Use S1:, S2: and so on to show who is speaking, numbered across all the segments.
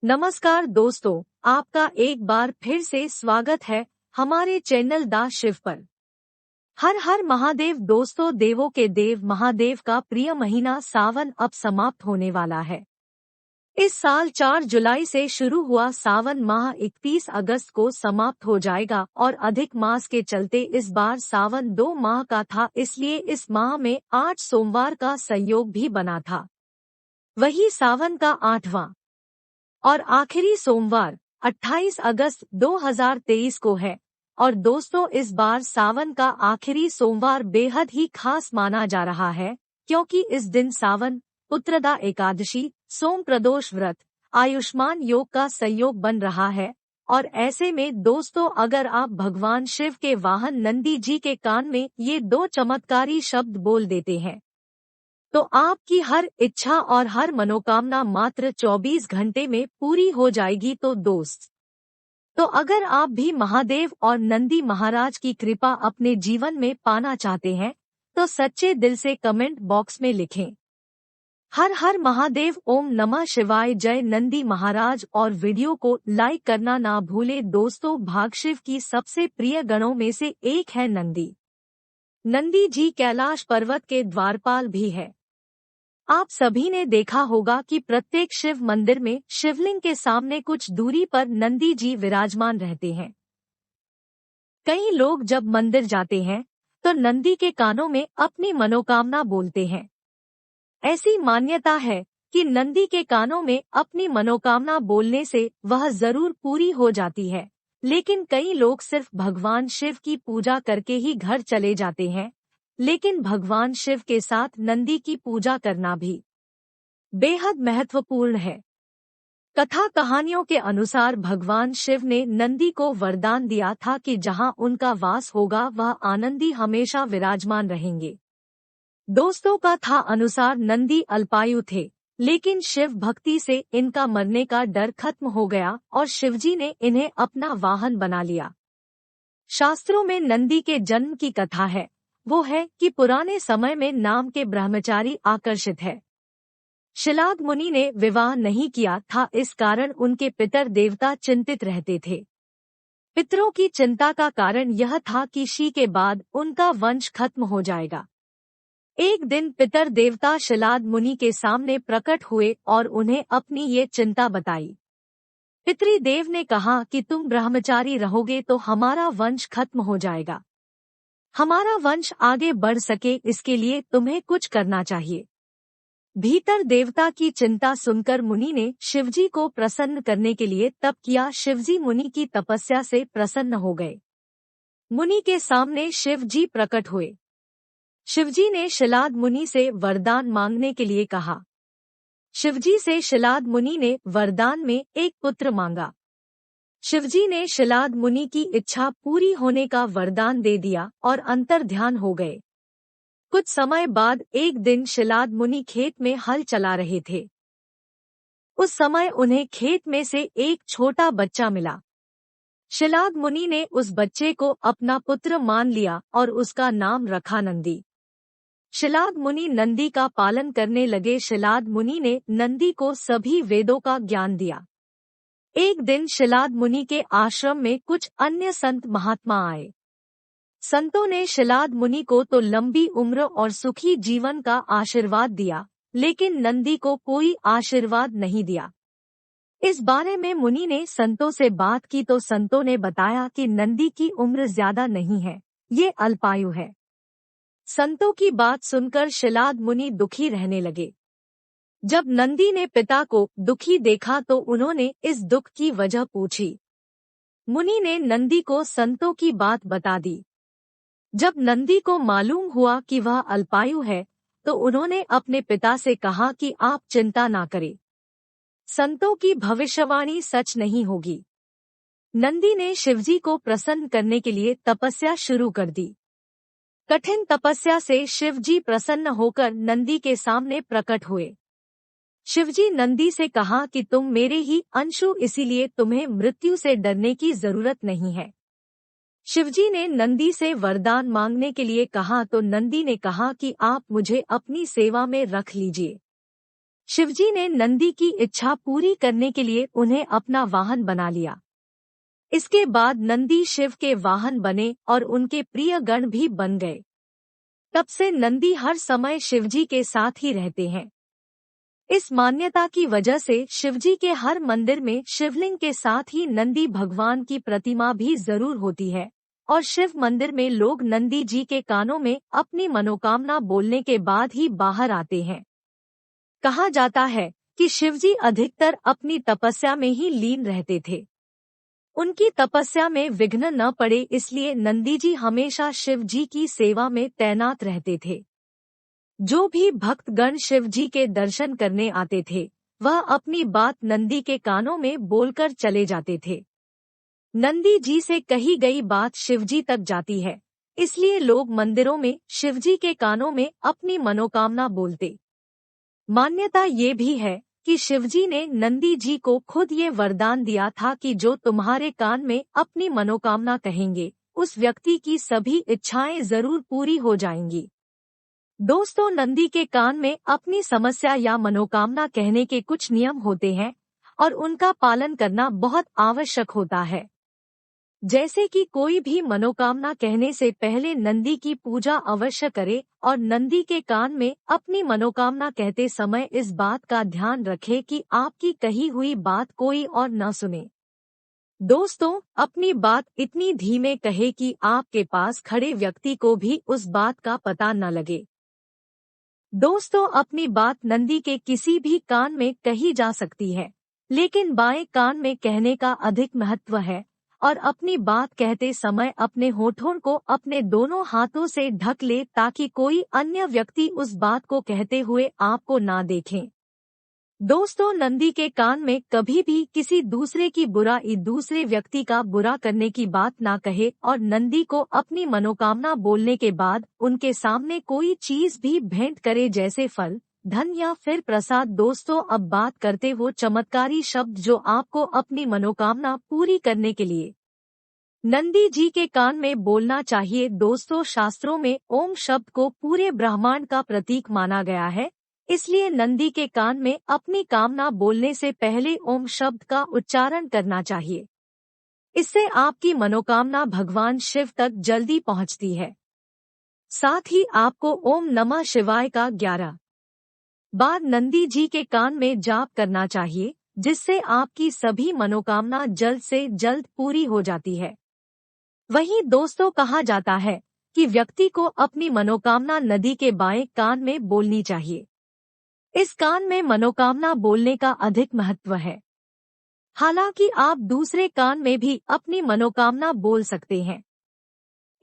S1: नमस्कार दोस्तों, आपका एक बार फिर से स्वागत है हमारे चैनल दा शिव पर। हर हर महादेव दोस्तों, देवों के देव महादेव का प्रिय महीना सावन अब समाप्त होने वाला है। इस साल 4 जुलाई से शुरू हुआ सावन माह 31 अगस्त को समाप्त हो जाएगा और अधिक मास के चलते इस बार सावन 2 माह का था, इसलिए इस माह में 8 सोमवार का संयोग भी बना था। वही सावन का 8वां और आखिरी सोमवार 28 अगस्त 2023 को है। और दोस्तों, इस बार सावन का आखिरी सोमवार बेहद ही खास माना जा रहा है, क्योंकि इस दिन सावन, पुत्रदा एकादशी, सोम प्रदोष व्रत, आयुष्मान योग का संयोग बन रहा है। और ऐसे में दोस्तों, अगर आप भगवान शिव के वाहन नंदी जी के कान में ये 2 चमत्कारी शब्द बोल देते हैं तो आपकी हर इच्छा और हर मनोकामना मात्र 24 घंटे में पूरी हो जाएगी। तो दोस्त, तो अगर आप भी महादेव और नंदी महाराज की कृपा अपने जीवन में पाना चाहते हैं तो सच्चे दिल से कमेंट बॉक्स में लिखें हर हर महादेव, ओम नमः शिवाय, जय नंदी महाराज। और वीडियो को लाइक करना ना भूले दोस्तों। भागशिव की सबसे प्रिय गणों में से एक है नंदी। नंदी जी कैलाश पर्वत के द्वारपाल भी है। आप सभी ने देखा होगा कि प्रत्येक शिव मंदिर में शिवलिंग के सामने कुछ दूरी पर नंदी जी विराजमान रहते हैं। कई लोग जब मंदिर जाते हैं तो नंदी के कानों में अपनी मनोकामना बोलते हैं। ऐसी मान्यता है कि नंदी के कानों में अपनी मनोकामना बोलने से वह जरूर पूरी हो जाती है। लेकिन कई लोग सिर्फ भगवान शिव की पूजा करके ही घर चले जाते हैं, लेकिन भगवान शिव के साथ नंदी की पूजा करना भी बेहद महत्वपूर्ण है। कथा कहानियों के अनुसार भगवान शिव ने नंदी को वरदान दिया था कि जहां उनका वास होगा वह आनंदी हमेशा विराजमान रहेंगे। दोस्तों, कथा अनुसार नंदी अल्पायु थे, लेकिन शिव भक्ति से इनका मरने का डर खत्म हो गया और शिवजी ने इन्हें अपना वाहन बना लिया। शास्त्रों में नंदी के जन्म की कथा है, वो है कि पुराने समय में नाम के ब्रह्मचारी आकर्षित है। शिलाद मुनि ने विवाह नहीं किया था, इस कारण उनके पितर देवता चिंतित रहते थे। पितरों की चिंता का कारण यह था कि शी के बाद उनका वंश खत्म हो जाएगा। एक दिन पितर देवता शिलाद मुनि के सामने प्रकट हुए और उन्हें अपनी ये चिंता बताई। पितृदेव ने कहा कि तुम ब्रह्मचारी रहोगे तो हमारा वंश खत्म हो जाएगा। हमारा वंश आगे बढ़ सके, इसके लिए तुम्हें कुछ करना चाहिए। भीतर देवता की चिंता सुनकर मुनि ने शिवजी को प्रसन्न करने के लिए तप किया। शिवजी मुनि की तपस्या से प्रसन्न हो गए। मुनि के सामने शिवजी प्रकट हुए। शिवजी ने शिलाद मुनि से वरदान मांगने के लिए कहा। शिवजी से शिलाद मुनि ने वरदान में एक पुत्र मांगा। शिवजी ने शिलाद मुनि की इच्छा पूरी होने का वरदान दे दिया और अंतर ध्यान हो गए। कुछ समय बाद एक दिन शिलाद मुनि खेत में हल चला रहे थे। उस समय उन्हें खेत में से एक छोटा बच्चा मिला। शिलाद मुनि ने उस बच्चे को अपना पुत्र मान लिया और उसका नाम रखा नंदी। शिलाद मुनि नंदी का पालन करने लगे। शिलाद मुनि ने नंदी को सभी वेदों का ज्ञान दिया। एक दिन शिलाद मुनि के आश्रम में कुछ अन्य संत महात्मा आए। संतों ने शिलाद मुनि को तो लंबी उम्र और सुखी जीवन का आशीर्वाद दिया, लेकिन नंदी को कोई आशीर्वाद नहीं दिया। इस बारे में मुनि ने संतों से बात की तो संतों ने बताया कि नंदी की उम्र ज्यादा नहीं है, ये अल्पायु है। संतों की बात सुनकर शिलाद मुनि दुखी रहने लगे। जब नंदी ने पिता को दुखी देखा तो उन्होंने इस दुख की वजह पूछी। मुनि ने नंदी को संतों की बात बता दी। जब नंदी को मालूम हुआ कि वह अल्पायु है तो उन्होंने अपने पिता से कहा कि आप चिंता ना करें, संतों की भविष्यवाणी सच नहीं होगी। नंदी ने शिवजी को प्रसन्न करने के लिए तपस्या शुरू कर दी। कठिन तपस्या से शिवजी प्रसन्न होकर नंदी के सामने प्रकट हुए। शिवजी नंदी से कहा कि तुम मेरे ही अंश हो, इसीलिए तुम्हें मृत्यु से डरने की जरूरत नहीं है। शिवजी ने नंदी से वरदान मांगने के लिए कहा तो नंदी ने कहा कि आप मुझे अपनी सेवा में रख लीजिए। शिवजी ने नंदी की इच्छा पूरी करने के लिए उन्हें अपना वाहन बना लिया। इसके बाद नंदी शिव के वाहन बने और उनके प्रिय गण भी बन गए। तब से नंदी हर समय शिवजी के साथ ही रहते हैं। इस मान्यता की वजह से शिवजी के हर मंदिर में शिवलिंग के साथ ही नंदी भगवान की प्रतिमा भी जरूर होती है और शिव मंदिर में लोग नंदी जी के कानों में अपनी मनोकामना बोलने के बाद ही बाहर आते हैं। कहा जाता है कि शिवजी अधिकतर अपनी तपस्या में ही लीन रहते थे। उनकी तपस्या में विघ्न न पड़े इसलिए नंदी जी हमेशा शिव जी की सेवा में तैनात रहते थे। जो भी भक्तगण शिव जी के दर्शन करने आते थे वह अपनी बात नंदी के कानों में बोलकर चले जाते थे। नंदी जी से कही गई बात शिवजी तक जाती है, इसलिए लोग मंदिरों में शिवजी के कानों में अपनी मनोकामना बोलते। मान्यता ये भी है कि शिवजी ने नंदी जी को खुद ये वरदान दिया था कि जो तुम्हारे कान में अपनी मनोकामना कहेंगे उस व्यक्ति की सभी इच्छाएं जरूर पूरी हो जाएंगी। दोस्तों, नंदी के कान में अपनी समस्या या मनोकामना कहने के कुछ नियम होते हैं और उनका पालन करना बहुत आवश्यक होता है। जैसे कि कोई भी मनोकामना कहने से पहले नंदी की पूजा अवश्य करे और नंदी के कान में अपनी मनोकामना कहते समय इस बात का ध्यान रखे कि आपकी कही हुई बात कोई और न सुने। दोस्तों, अपनी बात इतनी धीमे कहे कि आपके पास खड़े व्यक्ति को भी उस बात का पता न लगे। दोस्तों, अपनी बात नंदी के किसी भी कान में कही जा सकती है, लेकिन बाएं कान में कहने का अधिक महत्व है और अपनी बात कहते समय अपने होठों को अपने दोनों हाथों से ढक ले ताकि कोई अन्य व्यक्ति उस बात को कहते हुए आपको ना देखे। दोस्तों, नंदी के कान में कभी भी किसी दूसरे की बुराई, दूसरे व्यक्ति का बुरा करने की बात ना कहे और नंदी को अपनी मनोकामना बोलने के बाद उनके सामने कोई चीज भी भेंट करे, जैसे फल, धन या फिर प्रसाद। दोस्तों, अब बात करते वो चमत्कारी शब्द जो आपको अपनी मनोकामना पूरी करने के लिए नंदी जी के कान में बोलना चाहिए। दोस्तों, शास्त्रों में ओम शब्द को पूरे ब्रह्मांड का प्रतीक माना गया है, इसलिए नंदी के कान में अपनी कामना बोलने से पहले ओम शब्द का उच्चारण करना चाहिए। इससे आपकी मनोकामना भगवान शिव तक जल्दी पहुंचती है। साथ ही आपको ओम नमः शिवाय का 11 बार नंदी जी के कान में जाप करना चाहिए, जिससे आपकी सभी मनोकामना जल्द से जल्द पूरी हो जाती है। वहीं दोस्तों, कहा जाता है कि व्यक्ति को अपनी मनोकामना नदी के बाएं कान में बोलनी चाहिए। इस कान में मनोकामना बोलने का अधिक महत्व है। हालांकि आप दूसरे कान में भी अपनी मनोकामना बोल सकते हैं।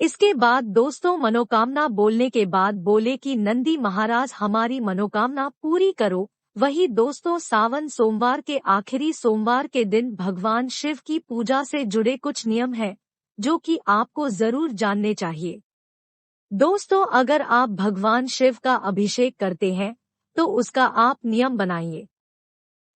S1: इसके बाद दोस्तों, मनोकामना बोलने के बाद बोले कि नंदी महाराज हमारी मनोकामना पूरी करो। वही दोस्तों, सावन सोमवार के आखिरी सोमवार के दिन भगवान शिव की पूजा से जुड़े कुछ नियम हैं जो कि आपको जरूर जानने चाहिए। दोस्तों, अगर आप भगवान शिव का अभिषेक करते हैं तो उसका आप नियम बनाइए।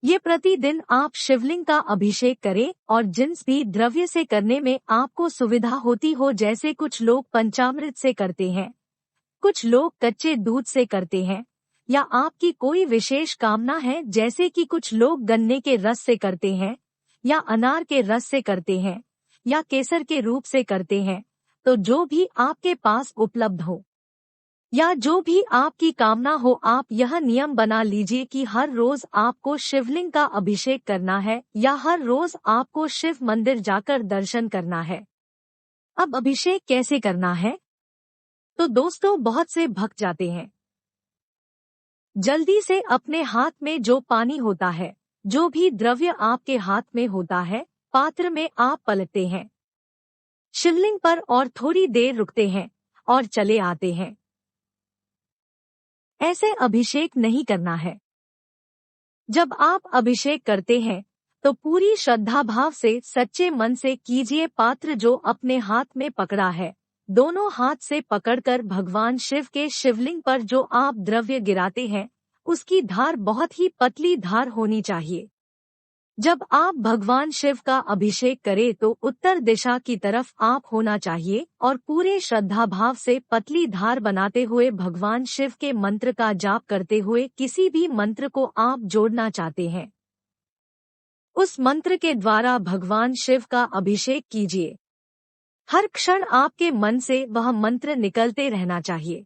S1: ये प्रतिदिन आप शिवलिंग का अभिषेक करें और जिस भी द्रव्य से करने में आपको सुविधा होती हो, जैसे कुछ लोग पंचामृत से करते हैं, कुछ लोग कच्चे दूध से करते हैं, या आपकी कोई विशेष कामना है जैसे कि कुछ लोग गन्ने के रस से करते हैं या अनार के रस से करते हैं या केसर के रूप से करते हैं, तो जो भी आपके पास उपलब्ध हो या जो भी आपकी कामना हो, आप यह नियम बना लीजिए कि हर रोज आपको शिवलिंग का अभिषेक करना है या हर रोज आपको शिव मंदिर जाकर दर्शन करना है। अब अभिषेक कैसे करना है? तो दोस्तों, बहुत से भक्त जाते हैं, जल्दी से अपने हाथ में जो पानी होता है, जो भी द्रव्य आपके हाथ में होता है, पात्र में आप पलटते हैं शिवलिंग पर और थोड़ी देर रुकते हैं और चले आते हैं। ऐसे अभिषेक नहीं करना है। जब आप अभिषेक करते हैं तो पूरी श्रद्धा भाव से सच्चे मन से कीजिए। पात्र जो अपने हाथ में पकड़ा है, दोनों हाथ से पकड़कर भगवान शिव के शिवलिंग पर जो आप द्रव्य गिराते हैं, उसकी धार बहुत ही पतली धार होनी चाहिए। जब आप भगवान शिव का अभिषेक करें तो उत्तर दिशा की तरफ आप होना चाहिए और पूरे श्रद्धा भाव से पतली धार बनाते हुए भगवान शिव के मंत्र का जाप करते हुए किसी भी मंत्र को आप जोड़ना चाहते हैं उस मंत्र के द्वारा भगवान शिव का अभिषेक कीजिए। हर क्षण आपके मन से वह मंत्र निकलते रहना चाहिए।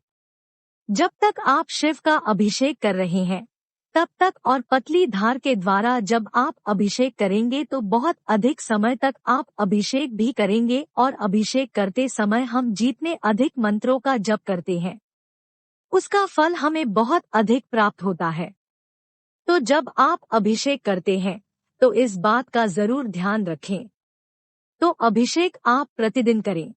S1: जब तक आप शिव का अभिषेक कर रहे हैं तब तक और पतली धार के द्वारा जब आप अभिषेक करेंगे तो बहुत अधिक समय तक आप अभिषेक भी करेंगे और अभिषेक करते समय हम जितने अधिक मंत्रों का जप करते हैं उसका फल हमें बहुत अधिक प्राप्त होता है। तो जब आप अभिषेक करते हैं तो इस बात का जरूर ध्यान रखें। तो अभिषेक आप प्रतिदिन करें।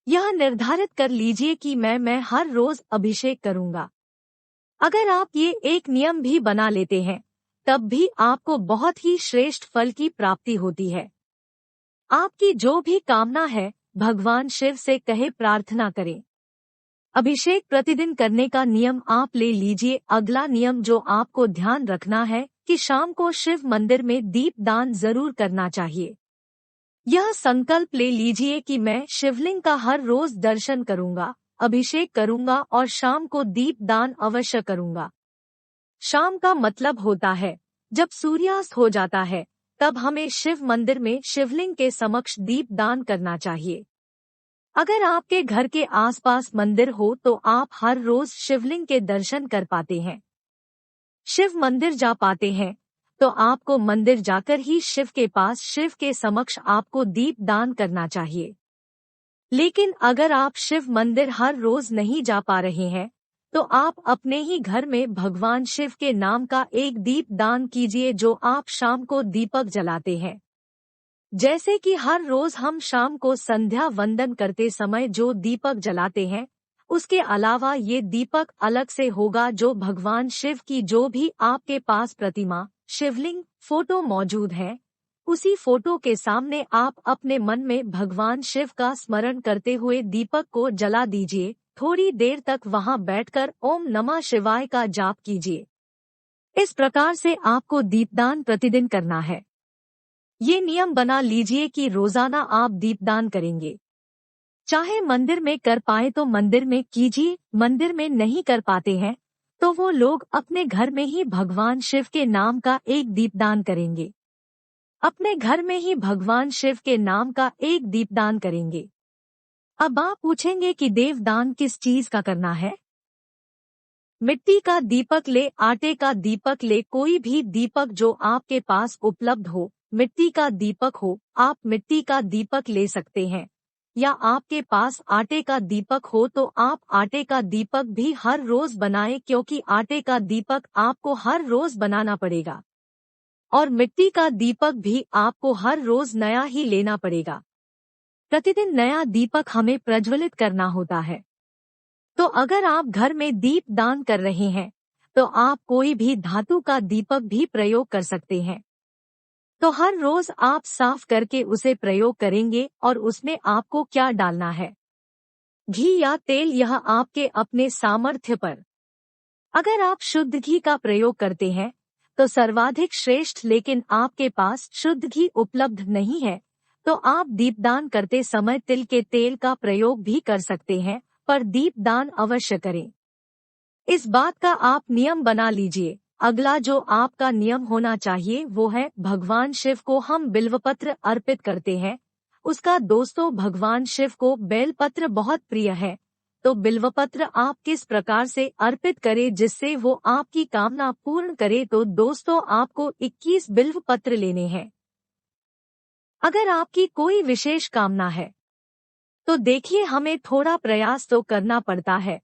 S1: यह निर्धारित कर लीजिए कि मैं हर रोज अभिषेक करूंगा। अगर आप ये एक नियम भी बना लेते हैं तब भी आपको बहुत ही श्रेष्ठ फल की प्राप्ति होती है। आपकी जो भी कामना है भगवान शिव से कहे प्रार्थना करें। अभिषेक प्रतिदिन करने का नियम आप ले लीजिए। अगला नियम जो आपको ध्यान रखना है कि शाम को शिव मंदिर में दीप दान जरूर करना चाहिए। यह संकल्प ले लीजिए कि मैं शिवलिंग का हर रोज दर्शन करूंगा, अभिषेक करूंगा और शाम को दीप दान अवश्य करूंगा। शाम का मतलब होता है जब सूर्यास्त हो जाता है तब हमें शिव मंदिर में शिवलिंग के समक्ष दीप दान करना चाहिए। अगर आपके घर के आसपास मंदिर हो तो आप हर रोज शिवलिंग के दर्शन कर पाते हैं, शिव मंदिर जा पाते हैं, तो आपको मंदिर जाकर ही शिव के पास शिव के समक्ष आपको दीप दान करना चाहिए। लेकिन अगर आप शिव मंदिर हर रोज नहीं जा पा रहे हैं तो आप अपने ही घर में भगवान शिव के नाम का एक दीप दान कीजिए जो आप शाम को दीपक जलाते हैं। जैसे कि हर रोज हम शाम को संध्या वंदन करते समय जो दीपक जलाते हैं उसके अलावा ये दीपक अलग से होगा जो भगवान शिव की जो भी आपके पास प्रतिमा शिवलिंग फोटो मौजूद है उसी फोटो के सामने आप अपने मन में भगवान शिव का स्मरण करते हुए दीपक को जला दीजिए। थोड़ी देर तक वहां बैठकर ओम नमः शिवाय का जाप कीजिए। इस प्रकार से आपको दीपदान प्रतिदिन करना है। ये नियम बना लीजिए कि रोजाना आप दीपदान करेंगे। चाहे मंदिर में कर पाए तो मंदिर में कीजिए, मंदिर में नहीं कर पाते हैं तो वो लोग अपने घर में ही भगवान शिव के नाम का एक दीपदान करेंगे। अपने घर में ही भगवान शिव के नाम का एक दीपदान करेंगे। अब आप पूछेंगे कि देवदान किस चीज का करना है? मिट्टी का दीपक ले, आटे का दीपक ले, कोई भी दीपक जो आपके पास उपलब्ध हो, मिट्टी का दीपक हो, आप मिट्टी का दीपक ले सकते हैं। या आपके पास आटे का दीपक हो तो आप आटे का दीपक भी हर रोज बनाएं क्योंकि आटे का दीपक आपको हर रोज बनाना पड़ेगा और मिट्टी का दीपक भी आपको हर रोज नया ही लेना पड़ेगा। प्रतिदिन नया दीपक हमें प्रज्वलित करना होता है। तो अगर आप घर में दीप दान कर रहे हैं तो आप कोई भी धातु का दीपक भी प्रयोग कर सकते हैं। तो हर रोज आप साफ करके उसे प्रयोग करेंगे और उसमें आपको क्या डालना है, घी या तेल, यह आपके अपने सामर्थ्य पर। अगर आप शुद्ध घी का प्रयोग करते हैं तो सर्वाधिक श्रेष्ठ, लेकिन आपके पास शुद्ध घी उपलब्ध नहीं है तो आप दीपदान करते समय तिल के तेल का प्रयोग भी कर सकते हैं, पर दीपदान अवश्य करें। इस बात का आप नियम बना लीजिए। अगला जो आपका नियम होना चाहिए वो है भगवान शिव को हम बिल्वपत्र अर्पित करते हैं। उसका दोस्तों भगवान शिव को बेलपत्र बहुत प्रिय है, तो बिल्वपत्र आप किस प्रकार से अर्पित करें जिससे वो आपकी कामना पूर्ण करे। तो दोस्तों आपको 21 बिल्वपत्र लेने हैं। अगर आपकी कोई विशेष कामना है तो देखिए हमें थोड़ा प्रयास तो करना पड़ता है।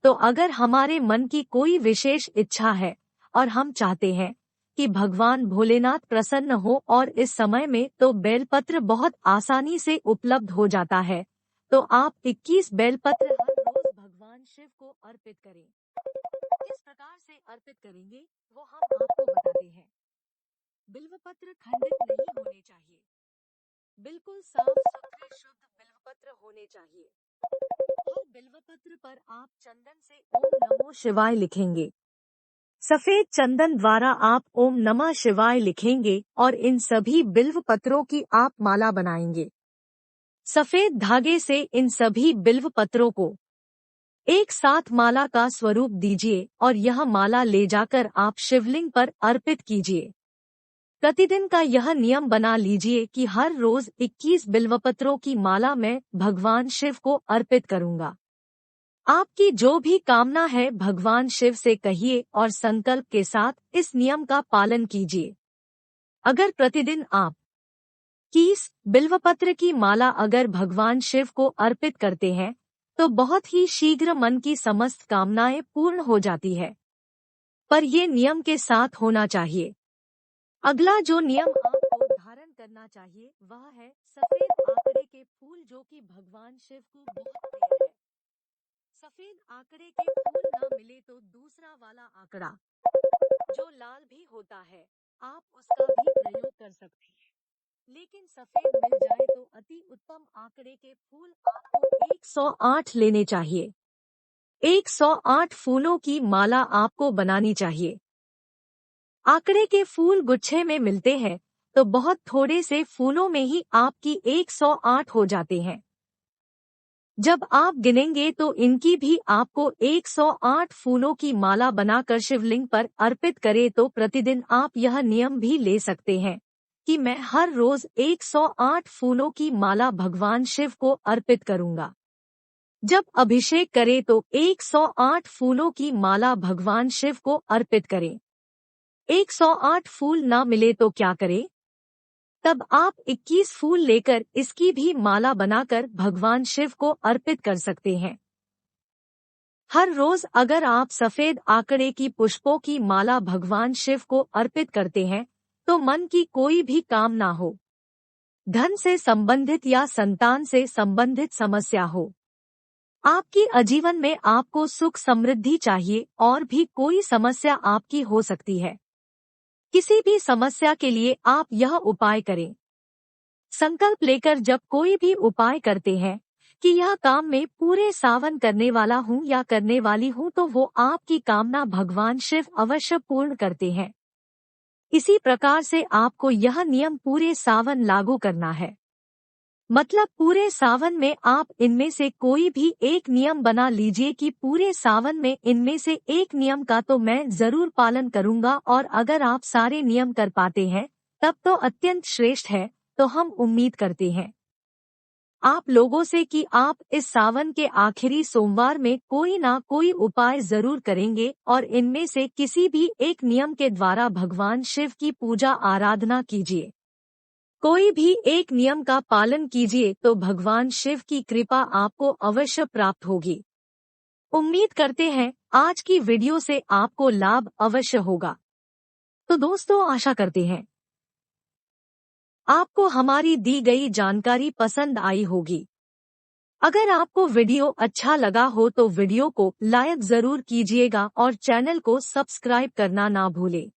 S1: तो अगर हमारे मन की कोई विशेष इच्छा है और हम चाहते हैं कि भगवान भोलेनाथ प्रसन्न हो और इस समय में तो बेलपत्र बहुत आसानी से उपलब्ध हो जाता है, तो आप 21 बेलपत्र हर रोज भगवान शिव को अर्पित करें। किस प्रकार से अर्पित करेंगे वो हम आपको बताते हैं। बिल्वपत्र खंडित नहीं होने चाहिए, बिल्कुल साफ सुथरे शुद्ध बिल्वपत्र होने चाहिए। हर बिल्वपत्र पर आप चंदन से ओम नमो शिवाय लिखेंगे। सफेद चंदन द्वारा आप ओम नमः शिवाय लिखेंगे और इन सभी बिल्व पत्रों की आप माला बनाएंगे। सफेद धागे से इन सभी बिल्व पत्रों को एक साथ माला का स्वरूप दीजिए और यह माला ले जाकर आप शिवलिंग पर अर्पित कीजिए। प्रतिदिन का यह नियम बना लीजिए कि हर रोज 21 बिल्वपत्रों की माला मैं भगवान शिव को अर्पित करूंगा। आपकी जो भी कामना है भगवान शिव से कहिए और संकल्प के साथ इस नियम का पालन कीजिए। अगर प्रतिदिन आप 21 बिल्वपत्र की माला अगर भगवान शिव को अर्पित करते हैं तो बहुत ही शीघ्र मन की समस्त कामनाएं पूर्ण हो जाती है, पर ये नियम के साथ होना चाहिए। अगला जो नियम आपको धारण करना चाहिए वह है सफेद आकड़े के फूल, जो कि भगवान शिव को बहुत प्रिय है। सफेद आकड़े के फूल ना मिले तो दूसरा वाला आकड़ा जो लाल भी होता है आप उसका भी प्रयोग कर सकते हैं, लेकिन सफेद मिल जाए तो अति उत्तम आकड़े के फूल आपको 108 लेने चाहिए। 108 फूलों की माला आपको बनानी चाहिए। आकड़े के फूल गुच्छे में मिलते हैं तो बहुत थोड़े से फूलों में ही आपकी 108 हो जाते हैं। जब आप गिनेंगे तो इनकी भी आपको 108 फूलों की माला बनाकर शिवलिंग पर अर्पित करें। तो प्रतिदिन आप यह नियम भी ले सकते हैं कि मैं हर रोज 108 फूलों की माला भगवान शिव को अर्पित करूंगा। जब अभिषेक करें तो 108 फूलों की माला भगवान शिव को अर्पित करें। 108 फूल ना मिले तो क्या करें? तब आप 21 फूल लेकर इसकी भी माला बनाकर भगवान शिव को अर्पित कर सकते हैं। हर रोज अगर आप सफेद आकड़े की पुष्पों की माला भगवान शिव को अर्पित करते हैं तो मन की कोई भी कामना हो, धन से संबंधित या संतान से संबंधित समस्या हो, आपकी आजीवन में आपको सुख समृद्धि चाहिए और भी कोई समस्या आपकी हो सकती है, किसी भी समस्या के लिए आप यह उपाय करें। संकल्प लेकर जब कोई भी उपाय करते हैं कि यह काम में पूरे सावन करने वाला हूँ या करने वाली हूँ तो वो आपकी कामना भगवान शिव अवश्य पूर्ण करते हैं। इसी प्रकार से आपको यह नियम पूरे सावन लागू करना है। मतलब पूरे सावन में आप इनमें से कोई भी एक नियम बना लीजिए कि पूरे सावन में इनमें से एक नियम का तो मैं जरूर पालन करूंगा, और अगर आप सारे नियम कर पाते हैं तब तो अत्यंत श्रेष्ठ है। तो हम उम्मीद करते हैं आप लोगों से कि आप इस सावन के आखिरी सोमवार में कोई ना कोई उपाय जरूर करेंगे और इनमें से किसी भी एक नियम के द्वारा भगवान शिव की पूजा आराधना कीजिए। कोई भी एक नियम का पालन कीजिए तो भगवान शिव की कृपा आपको अवश्य प्राप्त होगी। उम्मीद करते हैं आज की वीडियो से आपको लाभ अवश्य होगा। तो दोस्तों आशा करते हैं आपको हमारी दी गई जानकारी पसंद आई होगी। अगर आपको वीडियो अच्छा लगा हो तो वीडियो को लाइक जरूर कीजिएगा और चैनल को सब्सक्राइब करना ना भूलें।